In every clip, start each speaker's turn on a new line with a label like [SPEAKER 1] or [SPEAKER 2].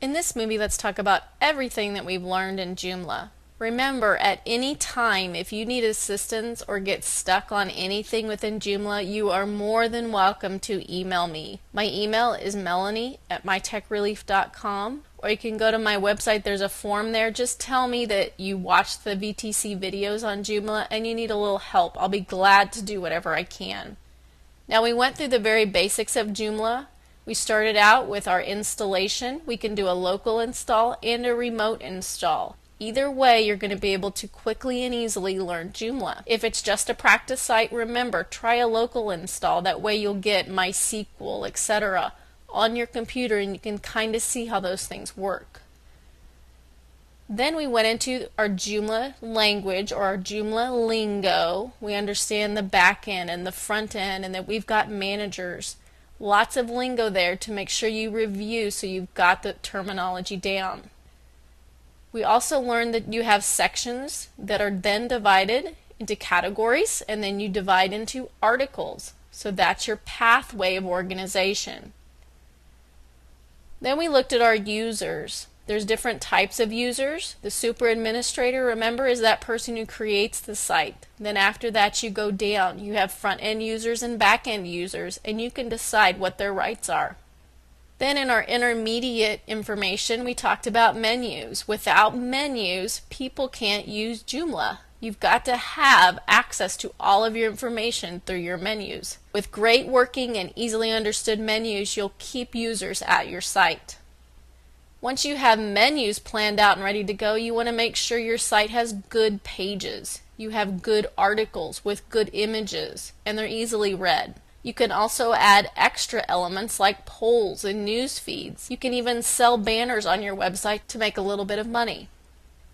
[SPEAKER 1] In this movie, let's talk about everything that we've learned in Joomla. Remember, at any time, if you need assistance or get stuck on anything within Joomla, you are more than welcome to email me. My email is melanie@mytechrelief.com, or you can go to my website. There's a form there. Just tell me that you watched the VTC videos on Joomla and you need a little help. I'll be glad to do whatever I can. Now, we went through the very basics of Joomla. We started out with our installation. We can do a local install and a remote install. Either way, you're going to be able to quickly and easily learn Joomla. If it's just a practice site, remember, try a local install. That way you'll get MySQL, etc. on your computer and you can kind of see how those things work. Then we went into our Joomla language, or our Joomla lingo. We understand the back end and the front end, and that we've got managers. Lots of lingo there to make sure you review so you've got the terminology down. We also learned that you have sections that are then divided into categories, and then you divide into articles. So that's your pathway of organization. Then we looked at our users. There's different types of users. The super administrator, remember, is that person who creates the site. Then after that you go down. You have front-end users and back-end users, and you can decide what their rights are. Then in our intermediate information, we talked about menus. Without menus, people can't use Joomla. You've got to have access to all of your information through your menus. With great working and easily understood menus, you'll keep users at your site. Once you have menus planned out and ready to go, you want to make sure your site has good pages. You have good articles with good images, and they're easily read. You can also add extra elements like polls and news feeds. You can even sell banners on your website to make a little bit of money.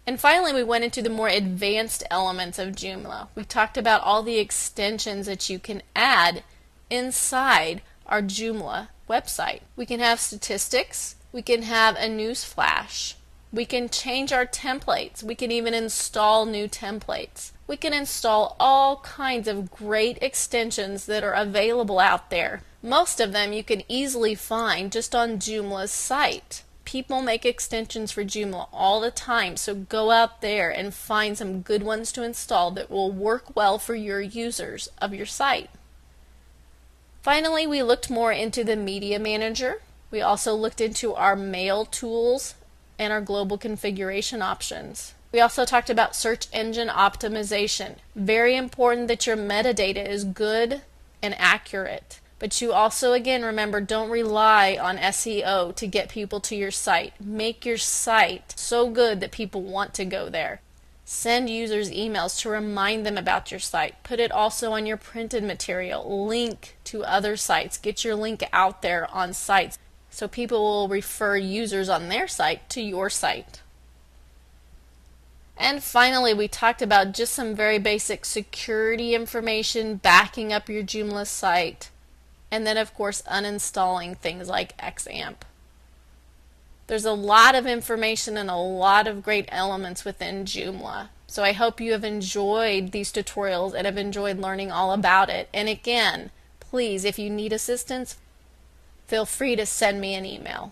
[SPEAKER 1] And finally, we went into the more advanced elements of Joomla. We talked about all the extensions that you can add inside our Joomla website. We can have statistics. We can have a news flash. We can change our templates. We can even install new templates. We can install all kinds of great extensions that are available out there. Most of them you can easily find just on Joomla's site. People make extensions for Joomla all the time, so go out there and find some good ones to install that will work well for your users of your site. Finally, we looked more into the media manager. We also looked into our mail tools and our global configuration options. We also talked about search engine optimization. Very important that your metadata is good and accurate. But you also, again, remember, don't rely on SEO to get people to your site. Make your site so good that people want to go there. Send users emails to remind them about your site. Put it also on your printed material. Link to other sites. Get your link out there on sites so people will refer users on their site to your site. And finally, we talked about just some very basic security information, backing up your Joomla site, and then of course uninstalling things like XAMPP. There's a lot of information and a lot of great elements within Joomla. So I hope you have enjoyed these tutorials and have enjoyed learning all about it. And again, please, if you need assistance, feel free to send me an email.